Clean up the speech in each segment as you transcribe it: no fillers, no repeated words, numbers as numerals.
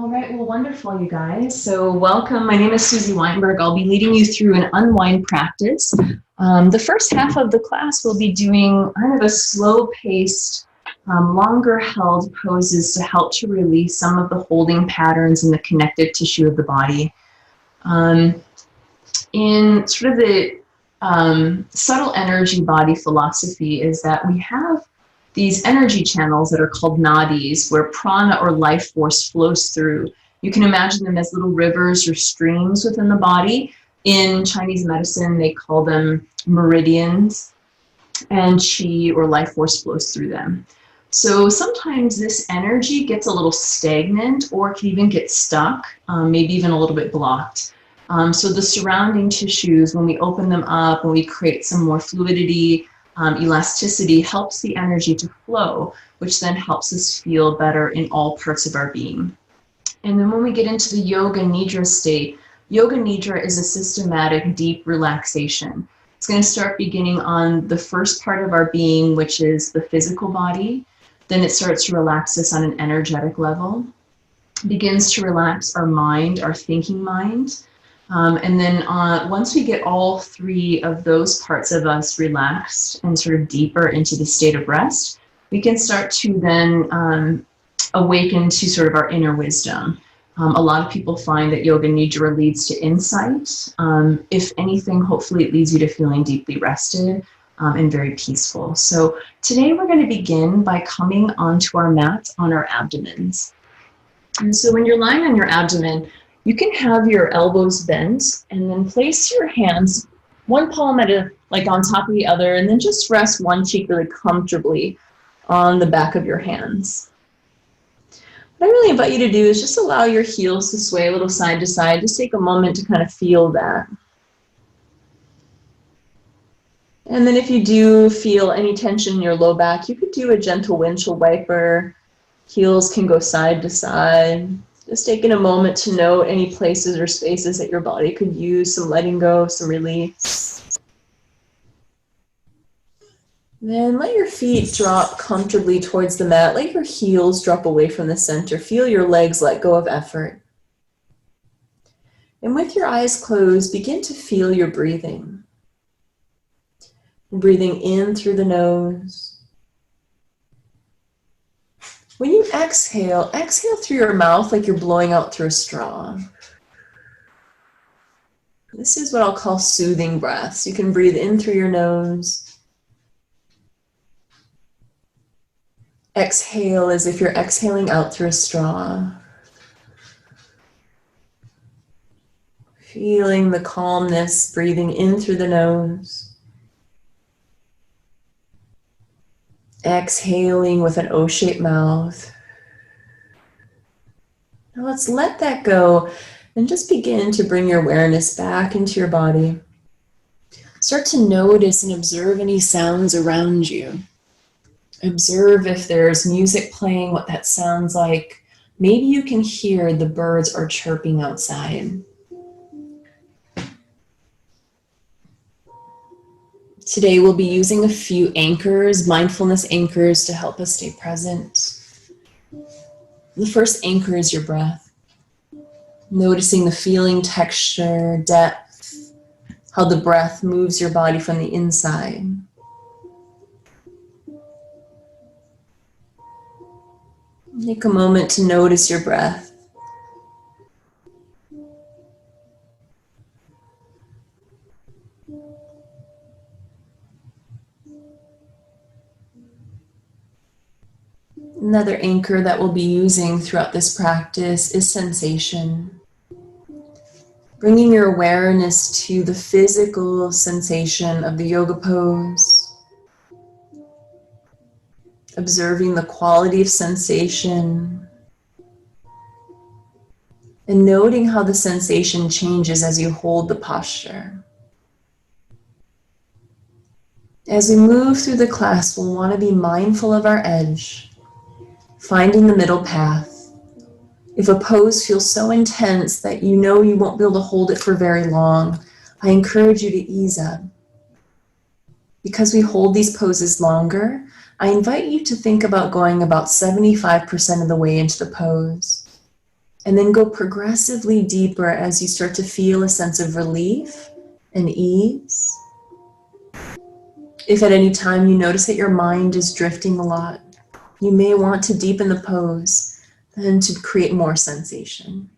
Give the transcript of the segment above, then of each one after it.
All right, well, wonderful, you guys. So welcome. My name is Suzy Weinberg. I'll be leading you through an unwind practice. The first half of the class will be doing kind of a slow-paced, longer held poses to help to release some of the holding patterns in the connective tissue of the body. In sort of the subtle energy body philosophy is that we have these energy channels that are called nadis, where prana or life force flows through. You can imagine them as little rivers or streams within the body. In Chinese medicine, they call them meridians, and qi or life force flows through them. So sometimes this energy gets a little stagnant or can even get stuck, maybe even a little bit blocked. So the surrounding tissues, when we open them up and we create some more fluidity, elasticity, helps the energy to flow, which then helps us feel better in all parts of our being. And then when we get into the Yoga Nidra state, Yoga Nidra is a systematic, deep relaxation. It's going to start beginning on the first part of our being, which is the physical body. Then it starts to relax us on an energetic level, begins to relax our mind, our thinking mind. And then once we get all three of those parts of us relaxed and sort of deeper into the state of rest, we can start to then awaken to sort of our inner wisdom. A lot of people find that Yoga Nidra leads to insight. If anything, hopefully it leads you to feeling deeply rested and very peaceful. So today we're going to begin by coming onto our mat on our abdomens. And so when you're lying on your abdomen, you can have your elbows bent and then place your hands, one palm like on top of the other, and then just rest one cheek really comfortably on the back of your hands. What I really invite you to do is just allow your heels to sway a little side to side. Just take a moment to kind of feel that. And then if you do feel any tension in your low back, you could do a gentle windshield wiper. Heels can go side to side. Just taking a moment to note any places or spaces that your body could use some letting go, some release. Then let your feet drop comfortably towards the mat. Let your heels drop away from the center. Feel your legs let go of effort. And with your eyes closed, begin to feel your breathing. Breathing in through the nose. When you exhale, exhale through your mouth like you're blowing out through a straw. This is what I'll call soothing breaths. You can breathe in through your nose. Exhale as if you're exhaling out through a straw. Feeling the calmness, breathing in through the nose. Exhaling with an O-shaped mouth. Now let's let that go and just begin to bring your awareness back into your body. Start to notice and observe any sounds around you. Observe if there's music playing, what that sounds like. Maybe you can hear the birds are chirping outside. Today we'll be using a few anchors, mindfulness anchors, to help us stay present. The first anchor is your breath. Noticing the feeling, texture, depth, how the breath moves your body from the inside. Take a moment to notice your breath. Another anchor that we'll be using throughout this practice is sensation. Bringing your awareness to the physical sensation of the yoga pose. Observing the quality of sensation. And noting how the sensation changes as you hold the posture. As we move through the class, we'll want to be mindful of our edge. Finding the middle path. If a pose feels so intense that you know you won't be able to hold it for very long, I encourage you to ease up. Because we hold these poses longer, I invite you to think about going about 75% of the way into the pose. And then go progressively deeper as you start to feel a sense of relief and ease. If at any time you notice that your mind is drifting a lot, you may want to deepen the pose and to create more sensation.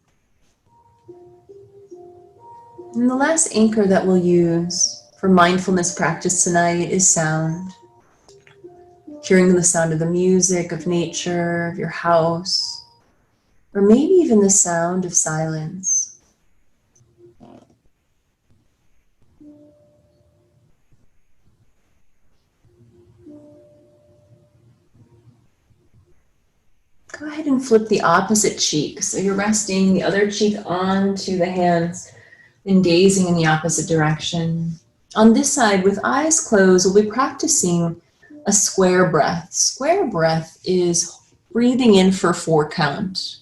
And the last anchor that we'll use for mindfulness practice tonight is sound. Hearing the sound of the music, of nature, of your house, or maybe even the sound of silence. Go ahead and flip the opposite cheek. So you're resting the other cheek onto the hands and gazing in the opposite direction. On this side, with eyes closed, we'll be practicing a square breath. Square breath is breathing in for a 4 count,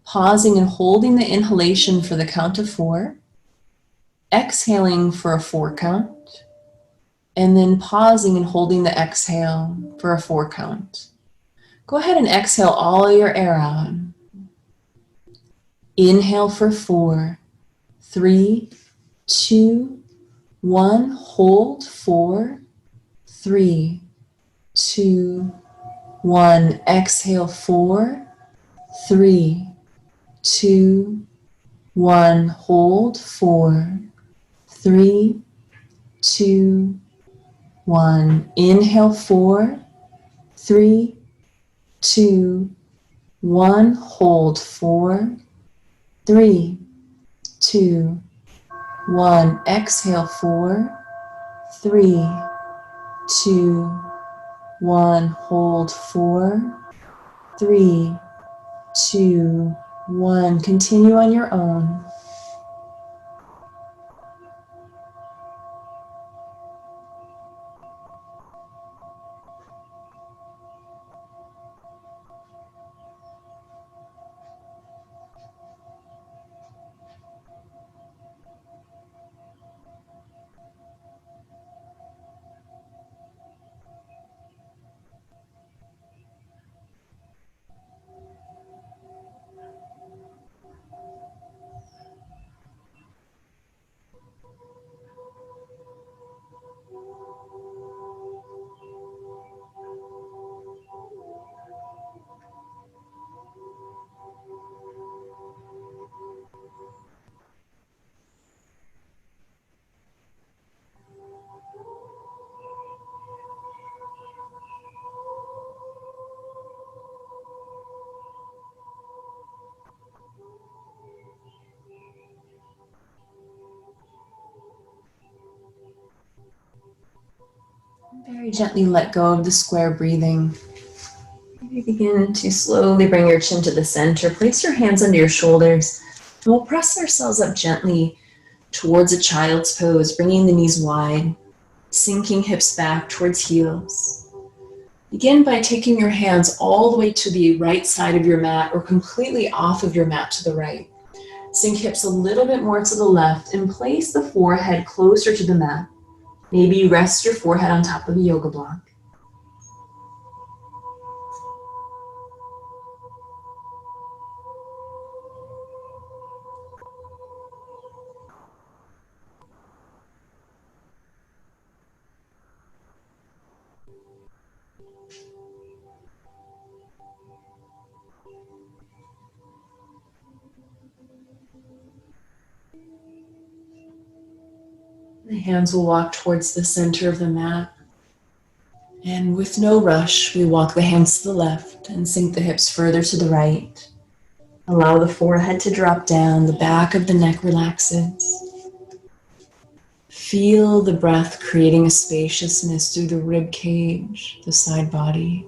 pausing and holding the inhalation for the count of 4, exhaling for a 4 count, and then pausing and holding the exhale for a 4 count. Go ahead and exhale all your air out. Inhale for 4, 3, 2, 1. Hold 4, 3, 2, 1. Exhale 4, 3, 2, 1. Hold 4, 3, 2, 1. Inhale 4, 3, 2, 1. Hold 4, 3, 2, 1. Exhale 4, 3, 2, 1. Hold 4, 3, 2, 1. Continue on your own. Very gently let go of the square breathing. Maybe begin to slowly bring your chin to the center. Place your hands under your shoulders. And we'll press ourselves up gently towards a child's pose, bringing the knees wide, sinking hips back towards heels. Begin by taking your hands all the way to the right side of your mat or completely off of your mat to the right. Sink hips a little bit more to the left and place the forehead closer to the mat. Maybe you rest your forehead on top of a yoga block. The hands will walk towards the center of the mat. And with no rush, we walk the hands to the left and sink the hips further to the right. Allow the forehead to drop down, the back of the neck relaxes. Feel the breath creating a spaciousness through the rib cage, the side body.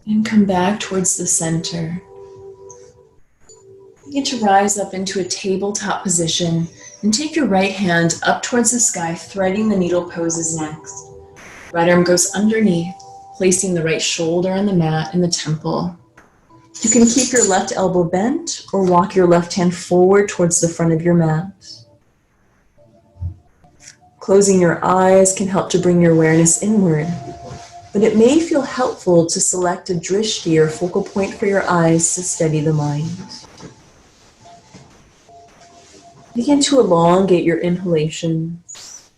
And come back towards the center. Begin to rise up into a tabletop position And take your right hand up towards the sky, threading the needle poses next. Right arm goes underneath, placing the right shoulder on the mat in the temple. You can keep your left elbow bent or walk your left hand forward towards the front of your mat. Closing your eyes can help to bring your awareness inward, but it may feel helpful to select a drishti or focal point for your eyes to steady the mind. Begin to elongate your inhalations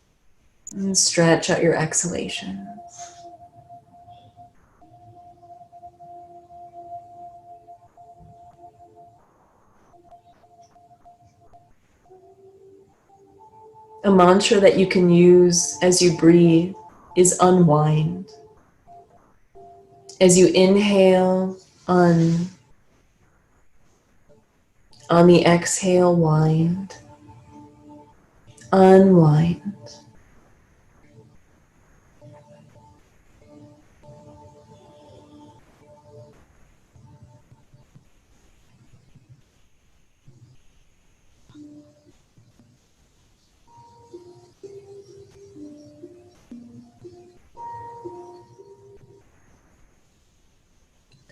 and stretch out your exhalations. A mantra that you can use as you breathe is unwind. As you inhale, on the exhale, wind, unwind.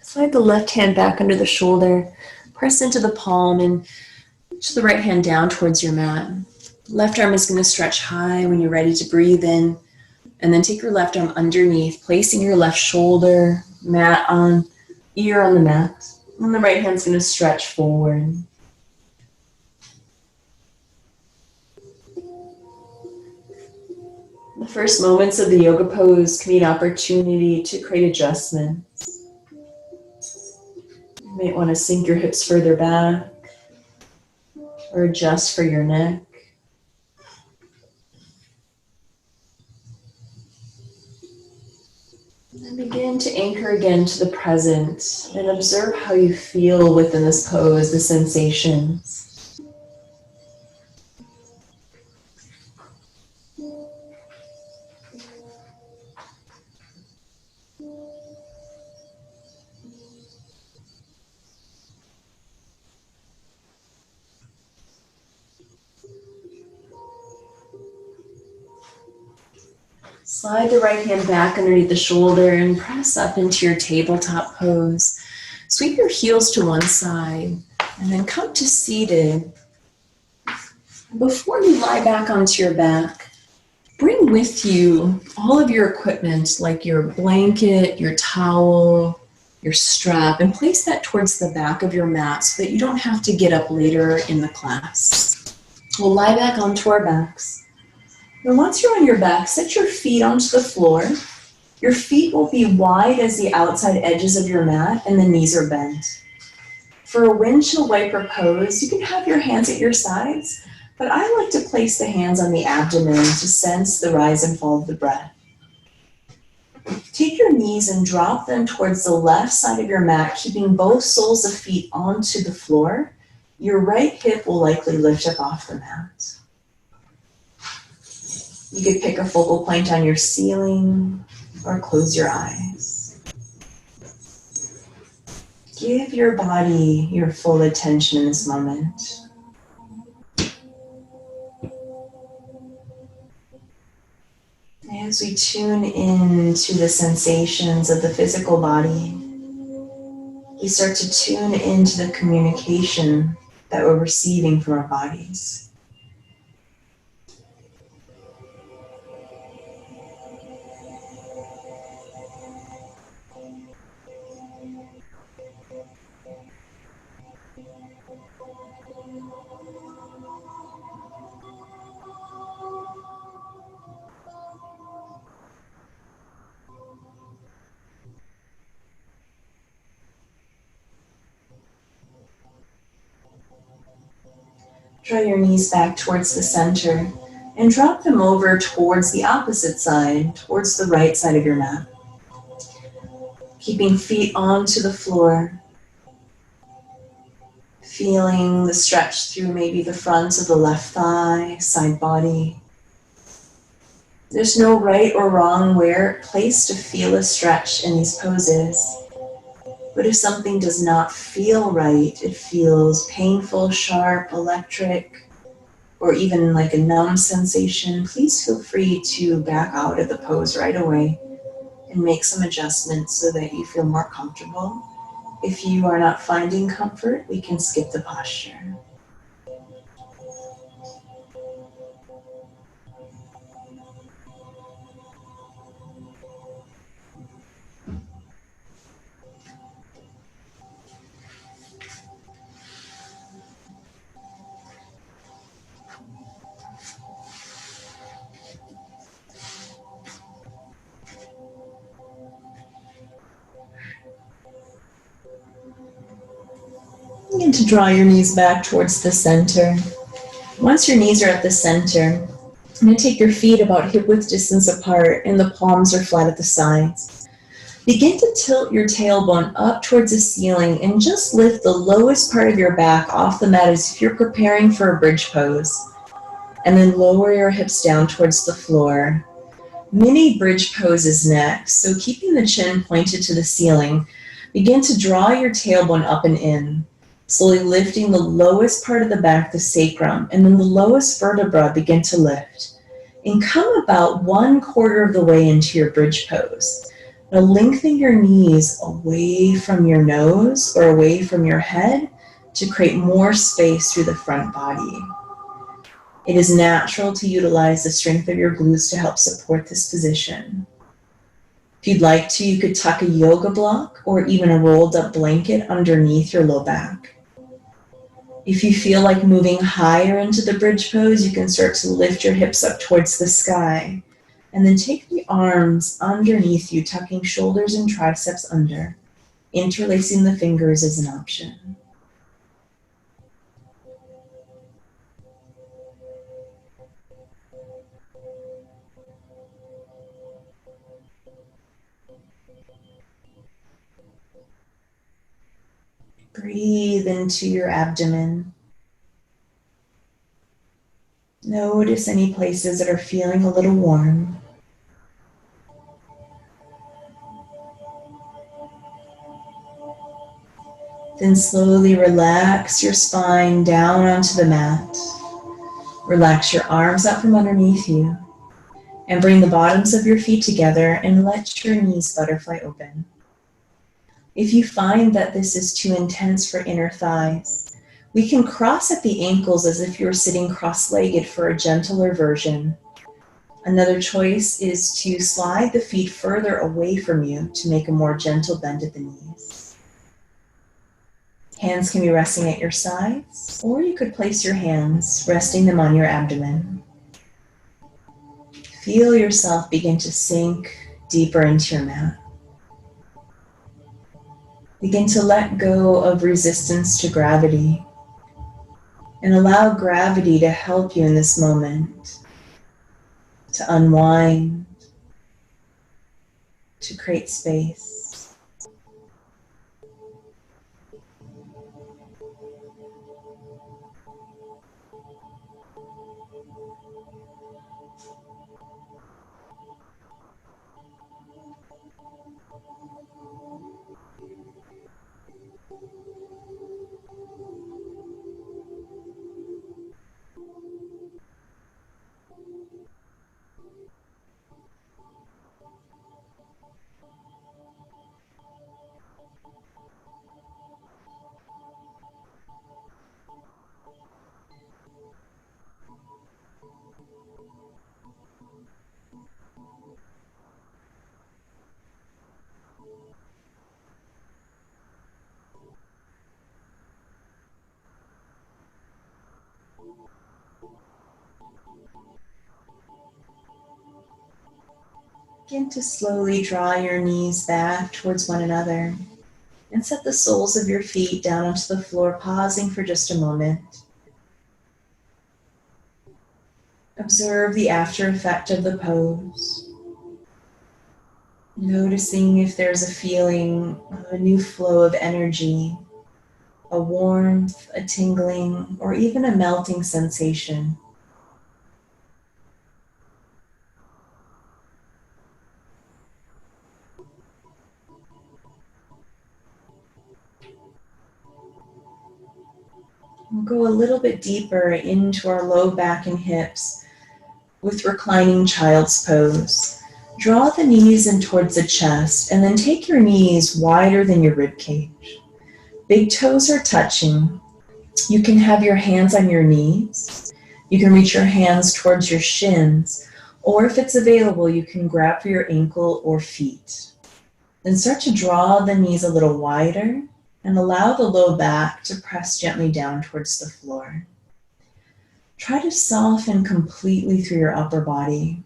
Slide the left hand back under the shoulder, press into the palm and push the right hand down towards your mat. Left arm is going to stretch high when you're ready to breathe in, and then take your left arm underneath, placing your left shoulder, ear on the mat, and the right hand's going to stretch forward. The first moments of the yoga pose can be an opportunity to create adjustments. You might want to sink your hips further back or adjust for your neck. And begin to anchor again to the present and observe how you feel within this pose, the sensations. Slide the right hand back underneath the shoulder and press up into your tabletop pose. Sweep your heels to one side and then come to seated. Before you lie back onto your back, bring with you all of your equipment like your blanket, your towel, your strap, and place that towards the back of your mat so that you don't have to get up later in the class. We'll lie back onto our backs. And once you're on your back, set your feet onto the floor. Your feet will be wide as the outside edges of your mat and the knees are bent. For a windshield wiper pose, you can have your hands at your sides, but I like to place the hands on the abdomen to sense the rise and fall of the breath. Take your knees and drop them towards the left side of your mat, keeping both soles of feet onto the floor. Your right hip will likely lift up off the mat. You could pick a focal point on your ceiling or close your eyes. Give your body your full attention in this moment. As we tune into the sensations of the physical body, we start to tune into the communication that we're receiving from our bodies. Draw your knees back towards the center and drop them over towards the opposite side, towards the right side of your mat. Keeping feet onto the floor, feeling the stretch through maybe the front of the left thigh, side body. There's no right or wrong place to feel a stretch in these poses. But if something does not feel right, it feels painful, sharp, electric, or even like a numb sensation, please feel free to back out of the pose right away and make some adjustments so that you feel more comfortable. If you are not finding comfort, we can skip the posture. Begin to draw your knees back towards the center. Once your knees are at the center, I'm going to take your feet about hip width distance apart and the palms are flat at the sides. Begin to tilt your tailbone up towards the ceiling and just lift the lowest part of your back off the mat as if you're preparing for a bridge pose. And then lower your hips down towards the floor. Mini bridge pose is next, so keeping the chin pointed to the ceiling, begin to draw your tailbone up and in, slowly lifting the lowest part of the back, the sacrum, and then the lowest vertebra begin to lift. And come about 1/4 of the way into your bridge pose. Now lengthen your knees away from your nose or away from your head to create more space through the front body. It is natural to utilize the strength of your glutes to help support this position. If you'd like to, you could tuck a yoga block or even a rolled up blanket underneath your low back. If you feel like moving higher into the bridge pose, you can start to lift your hips up towards the sky. And then take the arms underneath you, tucking shoulders and triceps under. Interlacing the fingers is an option. Breathe into your abdomen. Notice any places that are feeling a little warm. Then slowly relax your spine down onto the mat. Relax your arms out from underneath you. And bring the bottoms of your feet together and let your knees butterfly open. If you find that this is too intense for inner thighs, we can cross at the ankles as if you're sitting cross-legged for a gentler version. Another choice is to slide the feet further away from you to make a more gentle bend at the knees. Hands can be resting at your sides, or you could place your hands, resting them on your abdomen. Feel yourself begin to sink deeper into your mat. Begin to let go of resistance to gravity and allow gravity to help you in this moment, to unwind, to create space. Begin to slowly draw your knees back towards one another and set the soles of your feet down onto the floor, pausing for just a moment. Observe the after effect of the pose, noticing if there's a feeling of a new flow of energy, a warmth, a tingling, or even a melting sensation. We'll go a little bit deeper into our low back and hips with reclining child's pose. Draw the knees in towards the chest and then take your knees wider than your rib cage. Big toes are touching. You can have your hands on your knees. You can reach your hands towards your shins, or if it's available, you can grab for your ankle or feet. Then start to draw the knees a little wider and allow the low back to press gently down towards the floor. Try to soften completely through your upper body.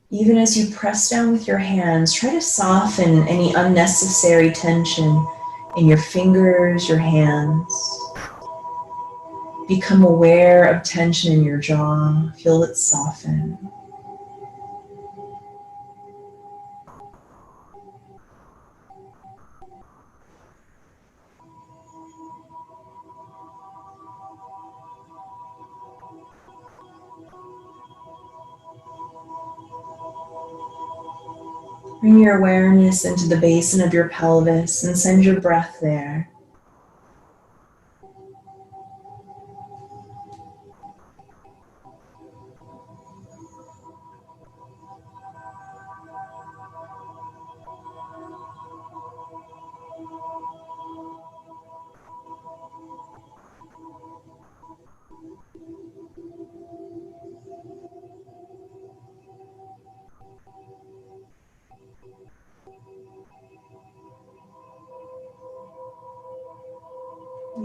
Even as you press down with your hands, try to soften any unnecessary tension in your fingers, your hands. Become aware of tension in your jaw. Feel it soften. Bring your awareness into the basin of your pelvis and send your breath there.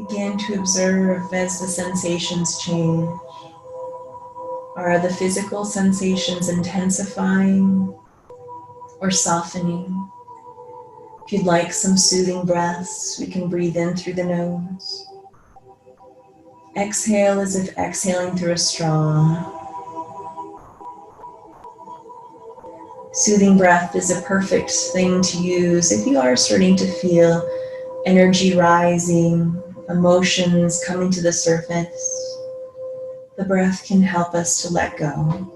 Begin to observe as the sensations change. Are the physical sensations intensifying or softening? If you'd like some soothing breaths, we can breathe in through the nose. Exhale as if exhaling through a straw. Soothing breath is a perfect thing to use if you are starting to feel energy rising, emotions coming to the surface. The breath can help us to let go.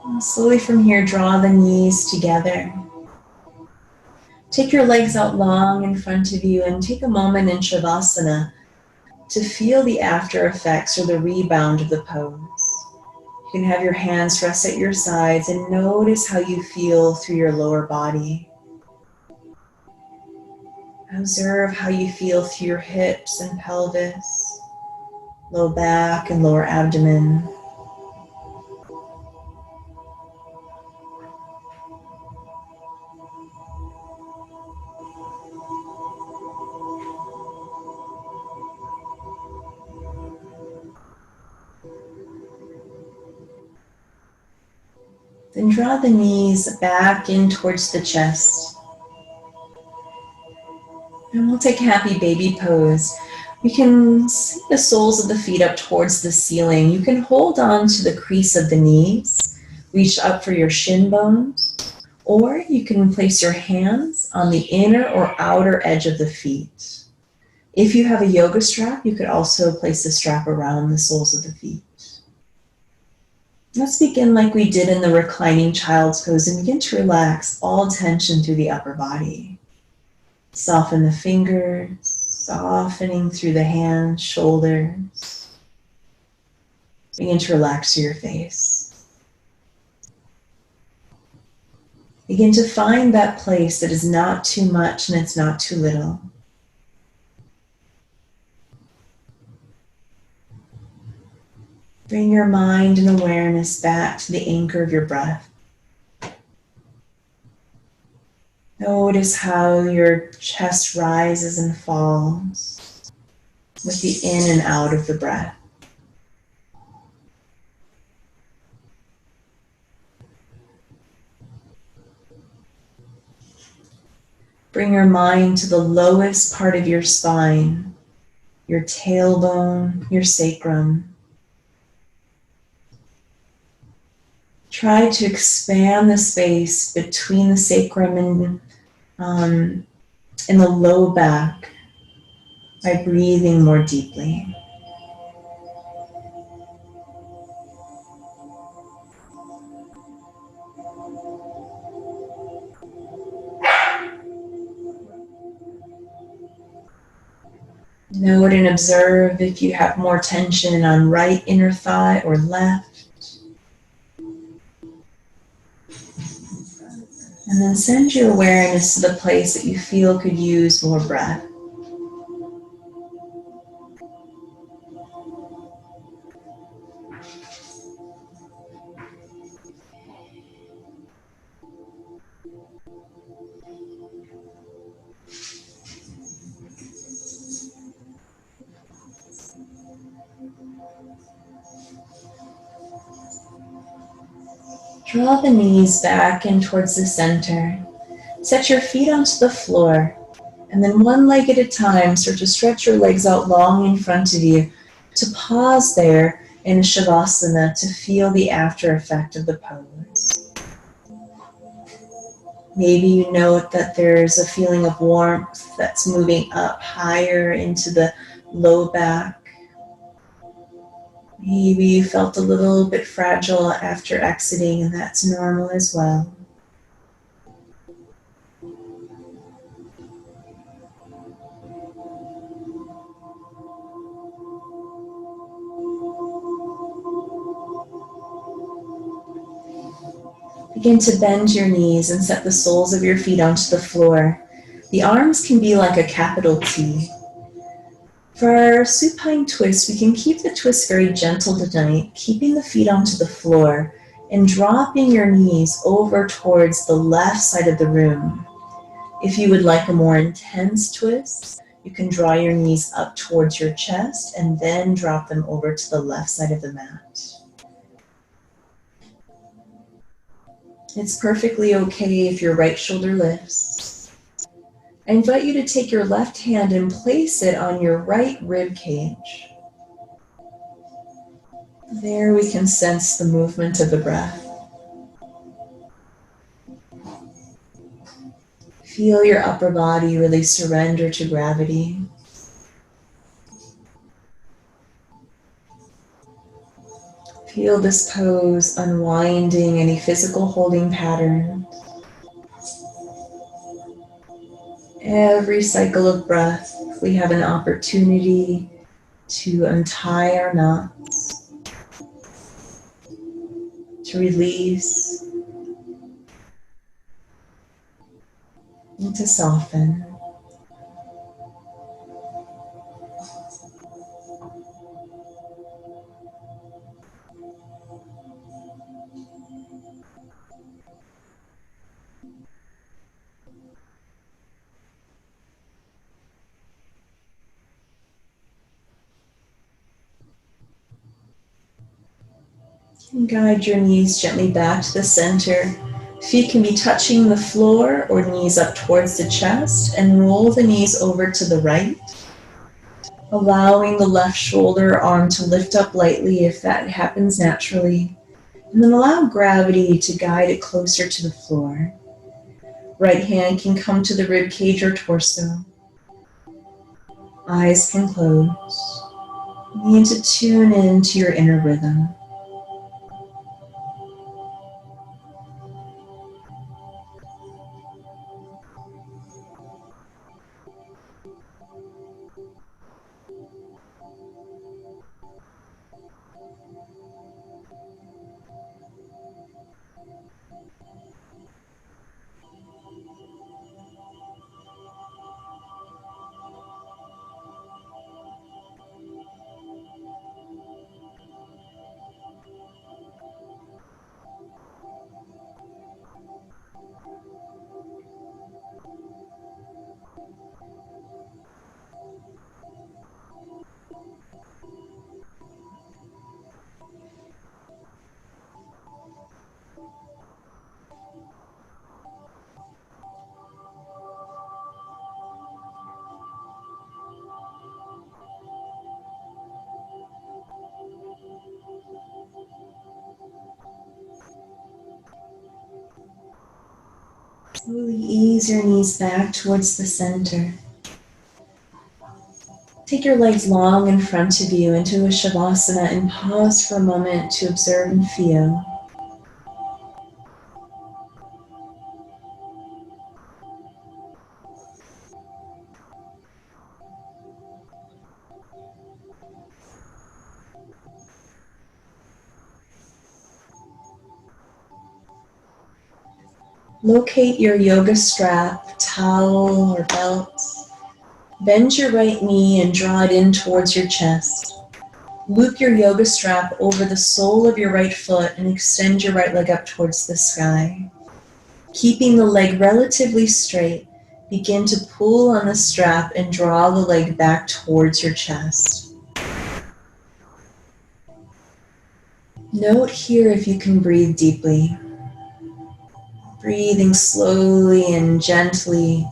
And slowly from here, draw the knees together. Take your legs out long in front of you and take a moment in Shavasana to feel the after effects or the rebound of the pose. You can have your hands rest at your sides and notice how you feel through your lower body. Observe how you feel through your hips and pelvis, low back and lower abdomen. Then draw the knees back in towards the chest. And we'll take happy baby pose. We can sink the soles of the feet up towards the ceiling. You can hold on to the crease of the knees, reach up for your shin bones, or you can place your hands on the inner or outer edge of the feet. If you have a yoga strap, you could also place the strap around the soles of the feet. Let's begin like we did in the reclining child's pose and begin to relax all tension through the upper body. Soften the fingers, softening through the hands, shoulders. Begin to relax through your face. Begin to find that place that is not too much and it's not too little. Bring your mind and awareness back to the anchor of your breath. Notice how your chest rises and falls with the in and out of the breath. Bring your mind to the lowest part of your spine, your tailbone, your sacrum. Try to expand the space between the sacrum and the low back by breathing more deeply. Note and observe if you have more tension on right inner thigh or left. And then send your awareness to the place that you feel could use more breath. Draw the knees back and towards the center. Set your feet onto the floor, and then one leg at a time, start to stretch your legs out long in front of you to pause there in Shavasana to feel the after effect of the pose. Maybe you note that there's a feeling of warmth that's moving up higher into the low back. Maybe you felt a little bit fragile after exiting, and that's normal as well. Begin to bend your knees and set the soles of your feet onto the floor. The arms can be like a capital T. For our supine twist, we can keep the twist very gentle tonight, keeping the feet onto the floor and dropping your knees over towards the left side of the room. If you would like a more intense twist, you can draw your knees up towards your chest and then drop them over to the left side of the mat. It's perfectly okay if your right shoulder lifts. I invite you to take your left hand and place it on your right rib cage. There we can sense the movement of the breath. Feel your upper body really surrender to gravity. Feel this pose unwinding any physical holding pattern. Every cycle of breath, we have an opportunity to untie our knots, to release, and to soften. And guide your knees gently back to the center. Feet can be touching the floor or knees up towards the chest, and roll the knees over to the right, allowing the left shoulder arm to lift up lightly if that happens naturally, and then allow gravity to guide it closer to the floor. Right hand can come to the rib cage or torso. Eyes can close. You need to tune in to your inner rhythm. Slowly ease your knees back towards the center. Take your legs long in front of you into a Shavasana and pause for a moment to observe and feel. Locate your yoga strap, towel, or belt. Bend your right knee and draw it in towards your chest. Loop your yoga strap over the sole of your right foot and extend your right leg up towards the sky. Keeping the leg relatively straight, begin to pull on the strap and draw the leg back towards your chest. Note here if you can breathe deeply. Breathing slowly and gently.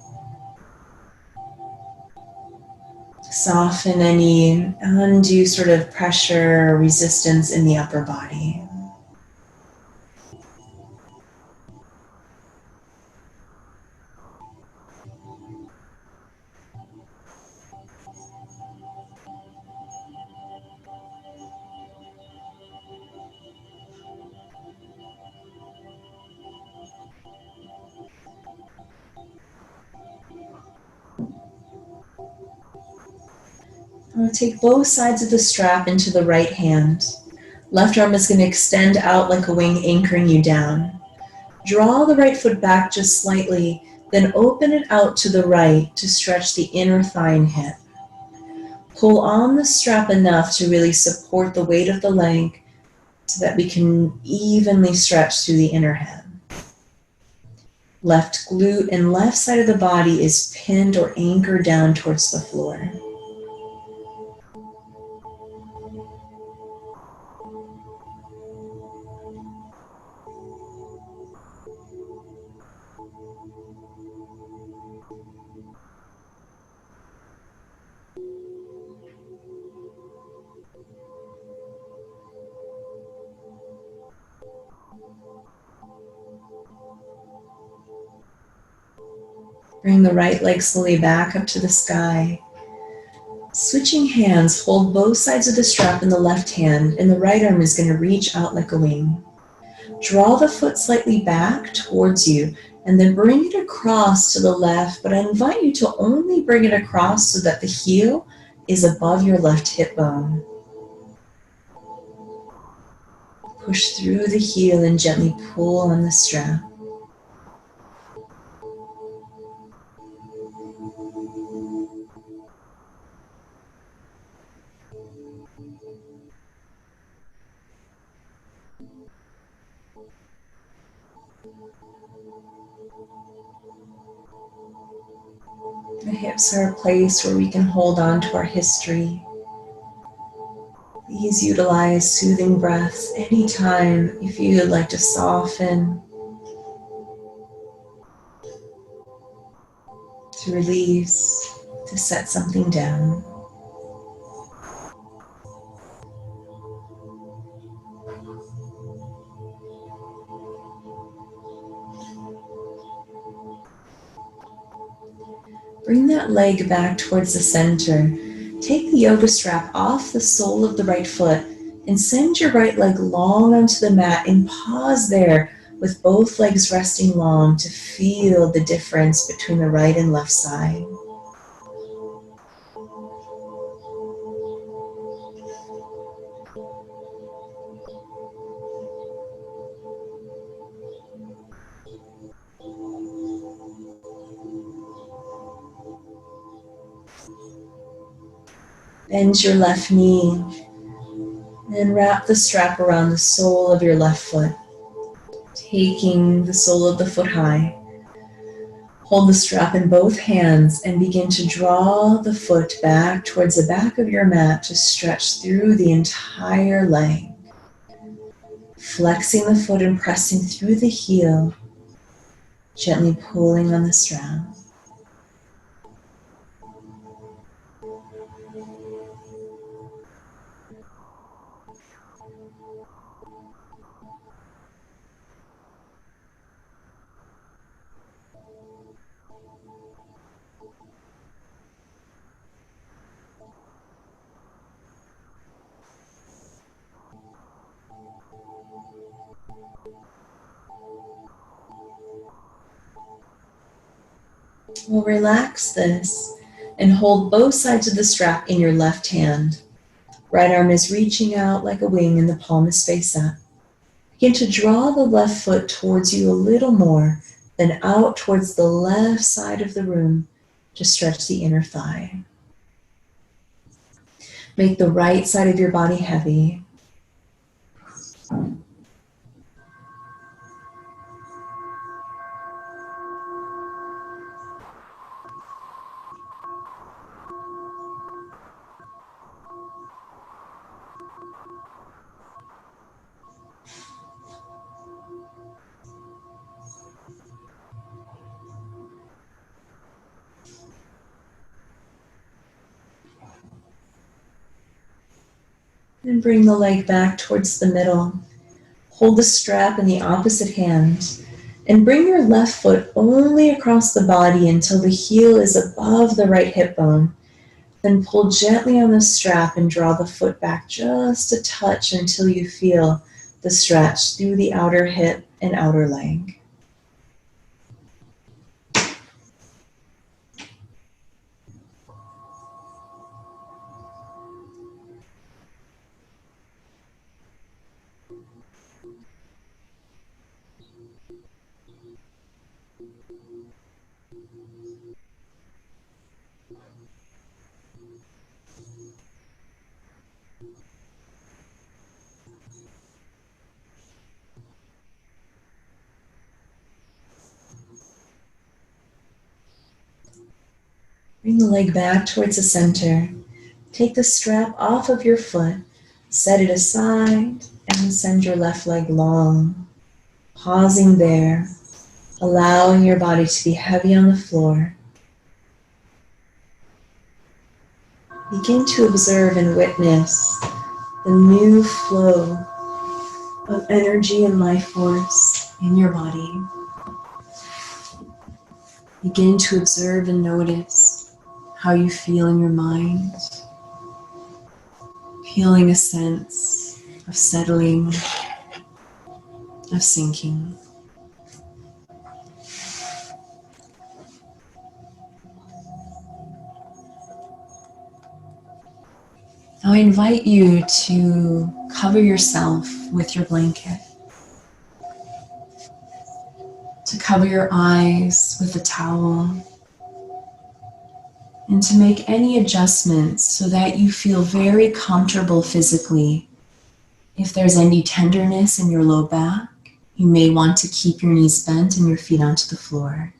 Soften any undue sort of pressure or resistance in the upper body. Now take both sides of the strap into the right hand. Left arm is going to extend out like a wing, anchoring you down. Draw the right foot back just slightly, then open it out to the right to stretch the inner thigh and hip. Pull on the strap enough to really support the weight of the leg so that we can evenly stretch through the inner hip. Left glute and left side of the body is pinned or anchored down towards the floor. Bring the right leg slowly back up to the sky. Switching hands, hold both sides of the strap in the left hand, and the right arm is going to reach out like a wing. Draw the foot slightly back towards you, and then bring it across to the left, but I invite you to only bring it across so that the heel is above your left hip bone. Push through the heel and gently pull on the strap. The hips are a place where we can hold on to our history. Please utilize soothing breaths anytime you feel you'd like to soften, to release, to set something down. Bring that leg back towards the center. Take the yoga strap off the sole of the right foot and send your right leg long onto the mat and pause there with both legs resting long to feel the difference between the right and left side. Bend your left knee and wrap the strap around the sole of your left foot, taking the sole of the foot high. Hold the strap in both hands and begin to draw the foot back towards the back of your mat to stretch through the entire leg. Flexing the foot and pressing through the heel, gently pulling on the strap. We'll relax this and hold both sides of the strap in your left hand. Right arm is reaching out like a wing and the palm is face up. Begin to draw the left foot towards you a little more, then out towards the left side of the room to stretch the inner thigh. Make the right side of your body heavy. And bring the leg back towards the middle. Hold the strap in the opposite hand and bring your left foot only across the body until the heel is above the right hip bone. Then pull gently on the strap and draw the foot back just a touch until you feel the stretch through the outer hip and outer leg. Bring the leg back towards the center. Take the strap off of your foot, set it aside, and send your left leg long. Pausing there, allowing your body to be heavy on the floor. Begin to observe and witness the new flow of energy and life force in your body. Begin to observe and notice how you feel in your mind, feeling a sense of settling, of sinking. Now I invite you to cover yourself with your blanket, to cover your eyes with a towel, and to make any adjustments so that you feel very comfortable physically. If there's any tenderness in your low back, you may want to keep your knees bent and your feet onto the floor.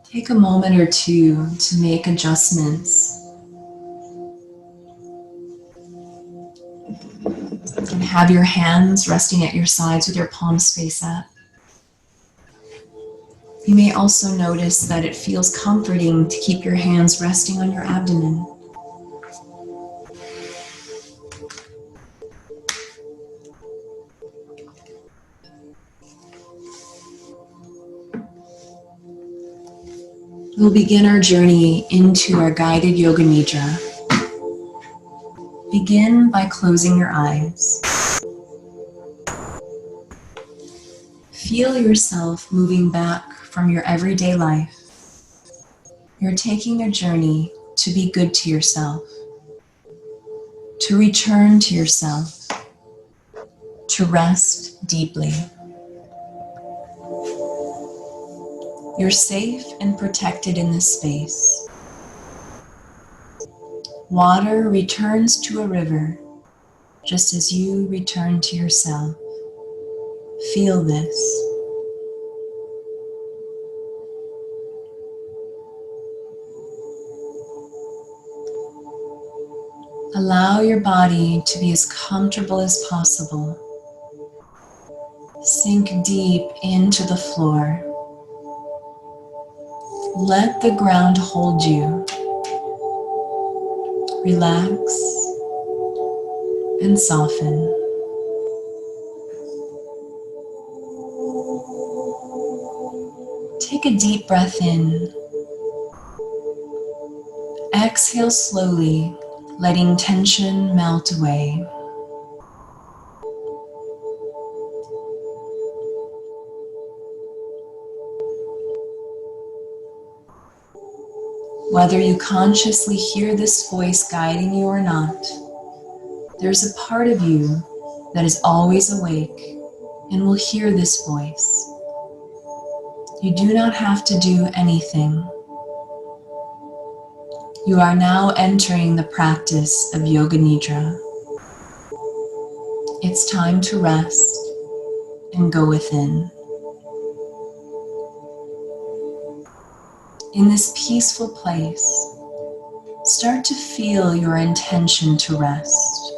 Take a moment or two to make adjustments. And have your hands resting at your sides with your palms face up. You may also notice that it feels comforting to keep your hands resting on your abdomen. We'll begin our journey into our guided Yoga Nidra. Begin by closing your eyes. Feel yourself moving back from your everyday life. You're taking a journey to be good to yourself, to return to yourself, to rest deeply. You're safe and protected in this space. Water returns to a river, just as you return to yourself. Feel this. Allow your body to be as comfortable as possible. Sink deep into the floor. Let the ground hold you. Relax and soften. Take a deep breath in. Exhale slowly, letting tension melt away. Whether you consciously hear this voice guiding you or not, there's a part of you that is always awake and will hear this voice. You do not have to do anything. You are now entering the practice of Yoga Nidra. It's time to rest and go within. In this peaceful place, start to feel your intention to rest.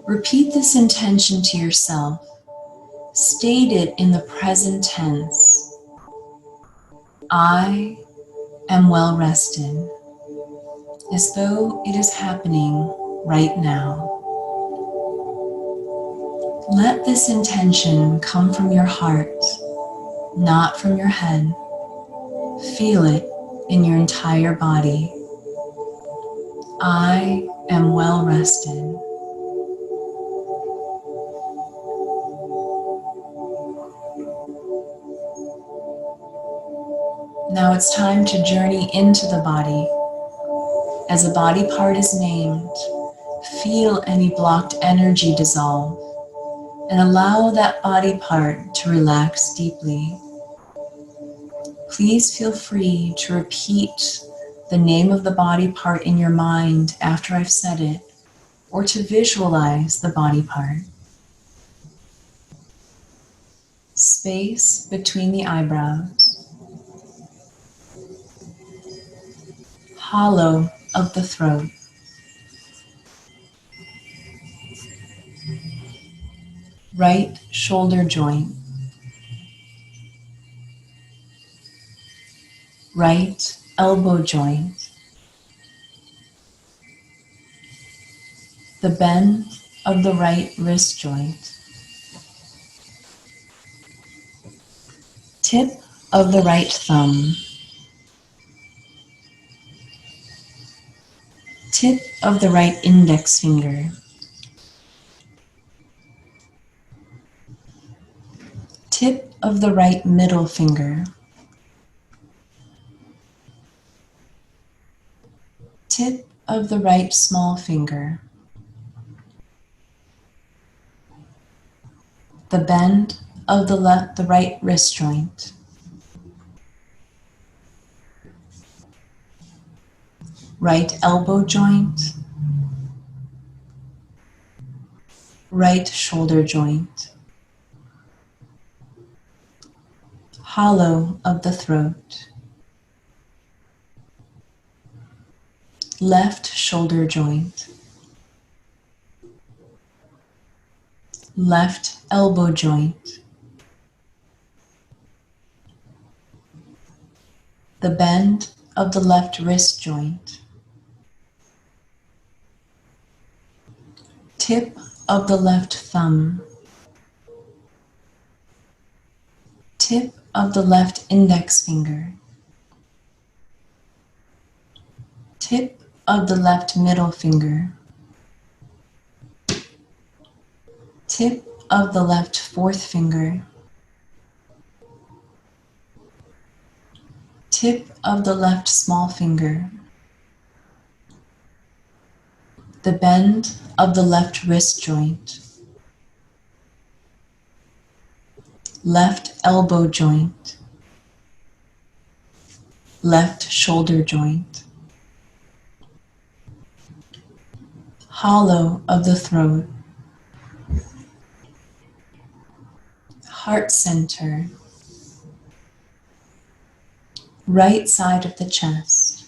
Repeat this intention to yourself. State it in the present tense. I am well rested, as though it is happening right now. Let this intention come from your heart, not from your head. Feel it in your entire body. I am well rested. Now it's time to journey into the body. As a body part is named, feel any blocked energy dissolve and allow that body part to relax deeply. Please feel free to repeat the name of the body part in your mind after I've said it, or to visualize the body part. Space between the eyebrows. Hollow of the throat. Right shoulder joint. Right elbow joint. The bend of the right wrist joint. Tip of the right thumb. Tip of the right index finger. Tip of the right middle finger. Tip of the right small finger. The bend of the right wrist joint. Right elbow joint. Right shoulder joint. Hollow of the throat. Left shoulder joint. Left elbow joint. The bend of the left wrist joint. Tip of the left thumb. Tip of the left index finger. Tip of the left middle finger. Tip of the left fourth finger. Tip of the left small finger. The bend of the left wrist joint. Left elbow joint. Left shoulder joint. Hollow of the throat. Heart center. Right side of the chest.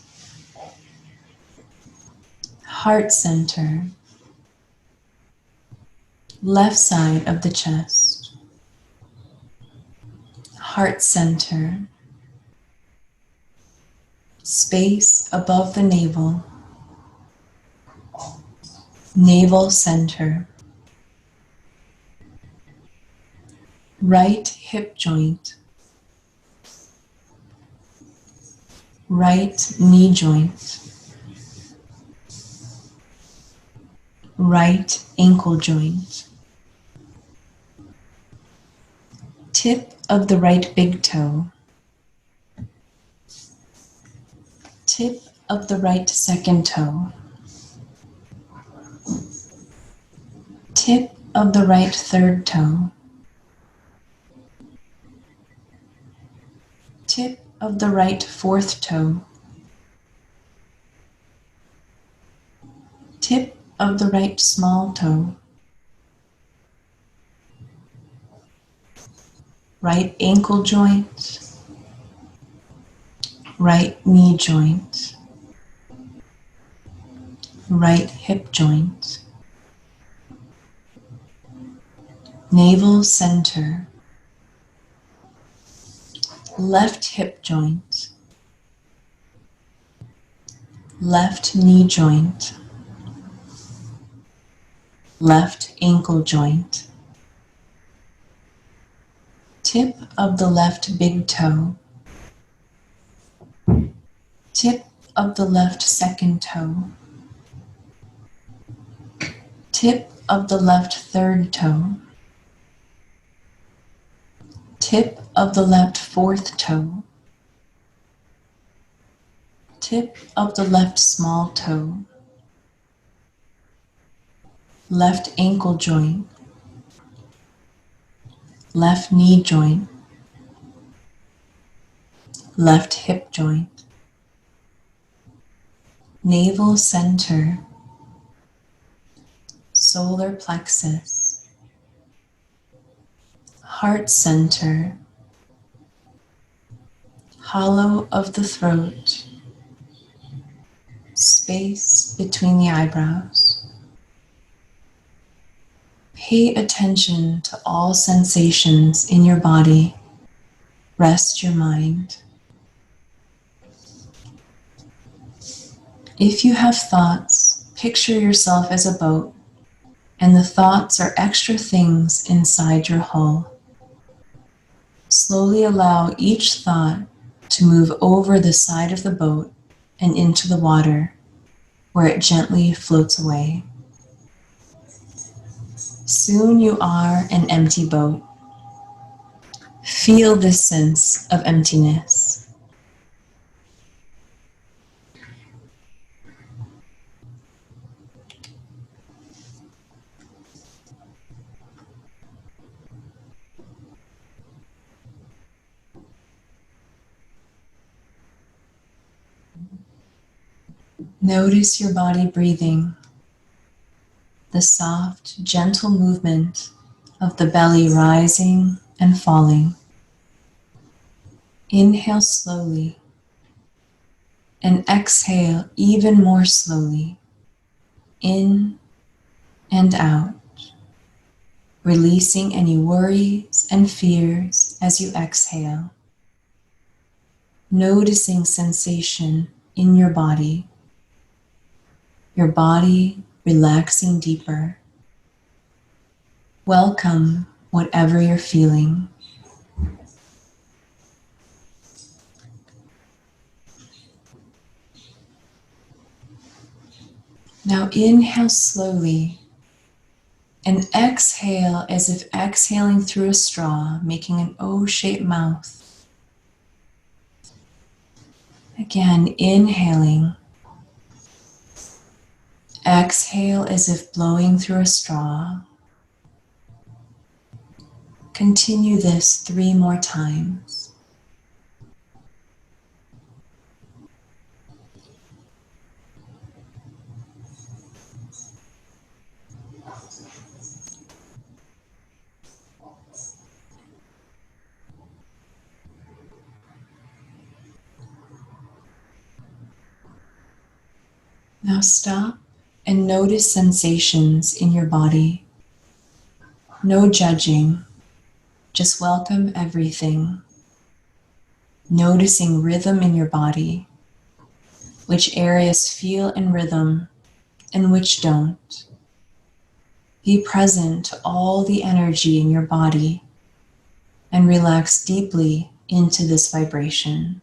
Heart center. Left side of the chest. Heart center. Space above the navel. Navel center. Right hip joint. Right knee joint. Right ankle joint. Tip of the right big toe. Tip of the right second toe. Tip of the right third toe. Tip of the right fourth toe. Tip of the right small toe. Right ankle joint. Right knee joint. Right hip joint. Navel center. Left hip joint. Left knee joint. Left ankle joint. Tip of the left big toe. Tip of the left second toe. Tip of the left third toe. Tip of the left fourth toe. Tip of the left small toe. Left ankle joint. Left knee joint. Left hip joint. Navel center. Solar plexus. Heart center. Hollow of the throat. Space between the eyebrows. Pay attention to all sensations in your body. Rest your mind. If you have thoughts, picture yourself as a boat, and the thoughts are extra things inside your hull. Slowly allow each thought to move over the side of the boat and into the water, where it gently floats away. Soon you are an empty boat. Feel this sense of emptiness. Notice your body breathing, the soft, gentle movement of the belly rising and falling. Inhale slowly and exhale even more slowly, in and out, releasing any worries and fears as you exhale. Noticing sensation in your body relaxing deeper. Welcome whatever you're feeling. Now inhale slowly and exhale as if exhaling through a straw, making an O-shaped mouth. Again, inhaling. Exhale as if blowing through a straw. Continue this 3 more times. Now stop and notice sensations in your body. No judging, just welcome everything. Noticing rhythm in your body, which areas feel in rhythm and which don't. Be present to all the energy in your body and relax deeply into this vibration.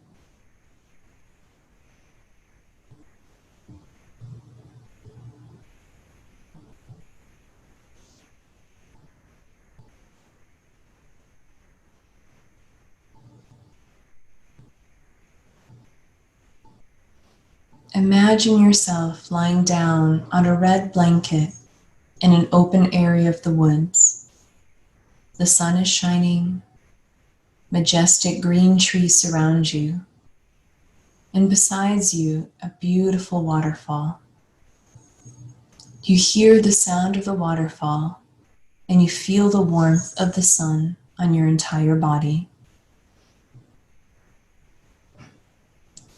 Imagine yourself lying down on a red blanket in an open area of the woods. The sun is shining, majestic green trees surround you, and besides you, a beautiful waterfall. You hear the sound of the waterfall, and you feel the warmth of the sun on your entire body.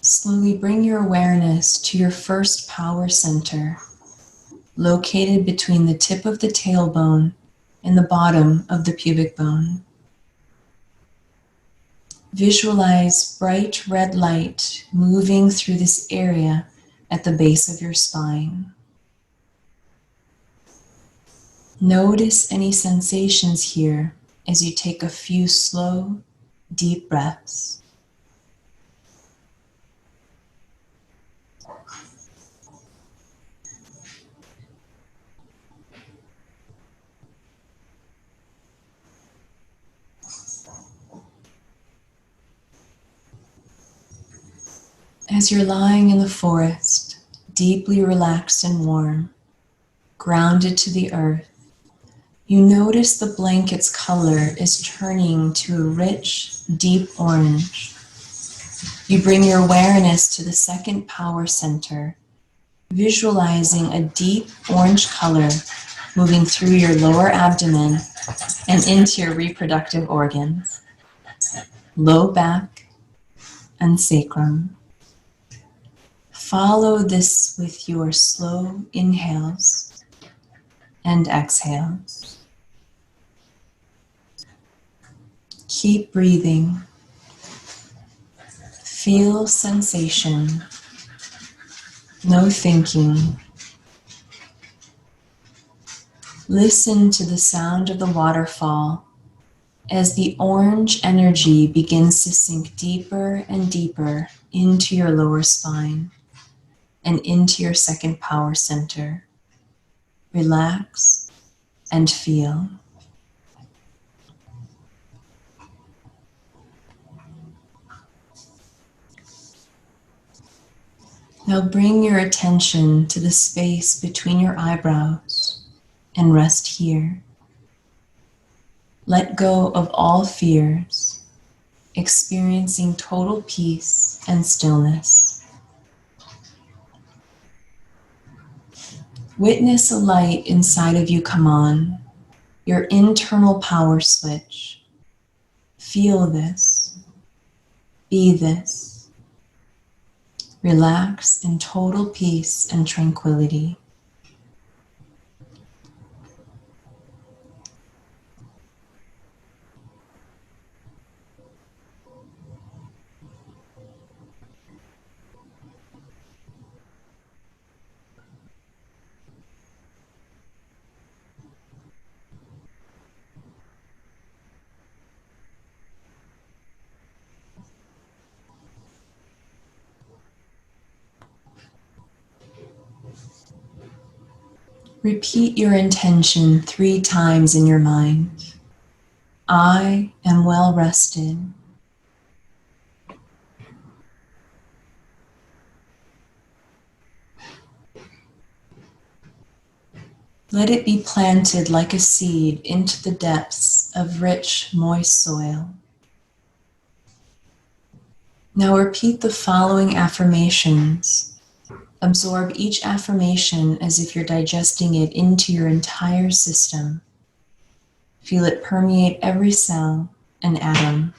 Slowly bring your awareness to your first power center, located between the tip of the tailbone and the bottom of the pubic bone. Visualize bright red light moving through this area at the base of your spine. Notice any sensations here as you take a few slow, deep breaths. As you're lying in the forest, deeply relaxed and warm, grounded to the earth, you notice the blanket's color is turning to a rich, deep orange. You bring your awareness to the second power center, visualizing a deep orange color moving through your lower abdomen and into your reproductive organs, low back and sacrum. Follow this with your slow inhales and exhales. Keep breathing. Feel sensation. No thinking. Listen to the sound of the waterfall as the orange energy begins to sink deeper and deeper into your lower spine and into your second power center. Relax and feel. Now bring your attention to the space between your eyebrows and rest here. Let go of all fears, experiencing total peace and stillness. Witness a light inside of you come on, your internal power switch. Feel this. Be this. Relax in total peace and tranquility. Repeat your intention 3 times in your mind. I am well rested. Let it be planted like a seed into the depths of rich, moist soil. Now repeat the following affirmations. Absorb each affirmation as if you're digesting it into your entire system. Feel it permeate every cell and atom.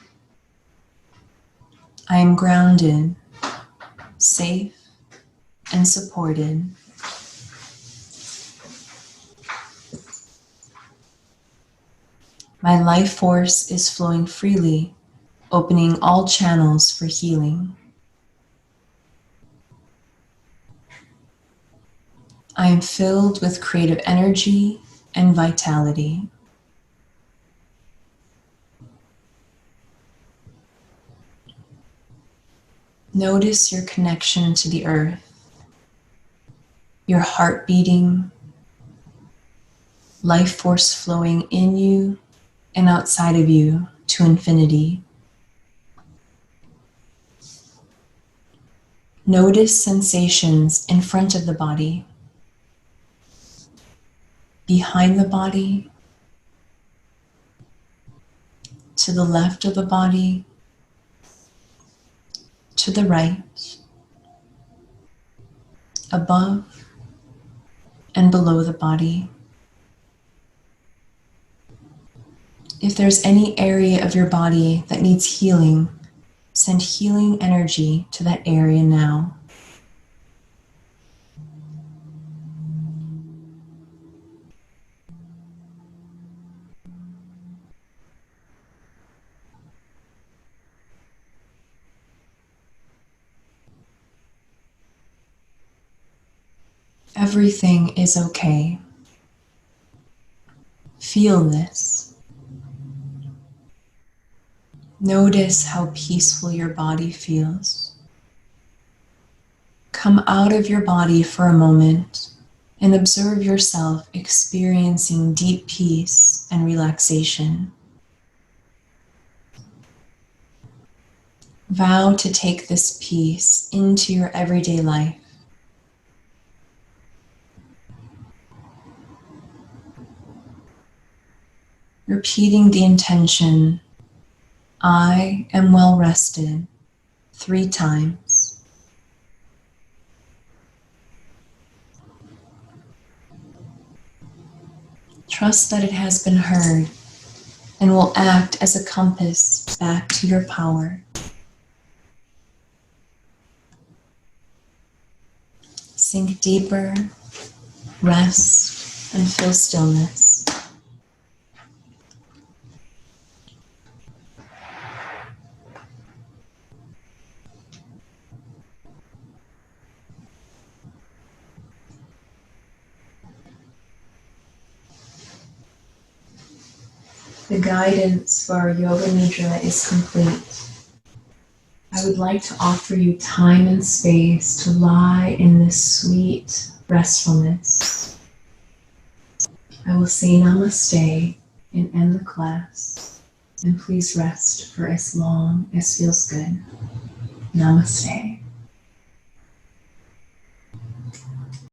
I am grounded, safe, and supported. My life force is flowing freely, opening all channels for healing. I am filled with creative energy and vitality. Notice your connection to the earth, your heart beating, life force flowing in you and outside of you to infinity. Notice sensations in front of the body, behind the body, to the left of the body, to the right, above and below the body. If there's any area of your body that needs healing, send healing energy to that area now. Everything is okay. Feel this. Notice how peaceful your body feels. Come out of your body for a moment and observe yourself experiencing deep peace and relaxation. Vow to take this peace into your everyday life. Repeating the intention, I am well rested, 3 times. Trust that it has been heard and will act as a compass back to your power. Sink deeper, rest, and feel stillness. The guidance for our Yoga Nidra is complete. I would like to offer you time and space to lie in this sweet restfulness. I will say namaste and end the class. And please rest for as long as feels good. Namaste.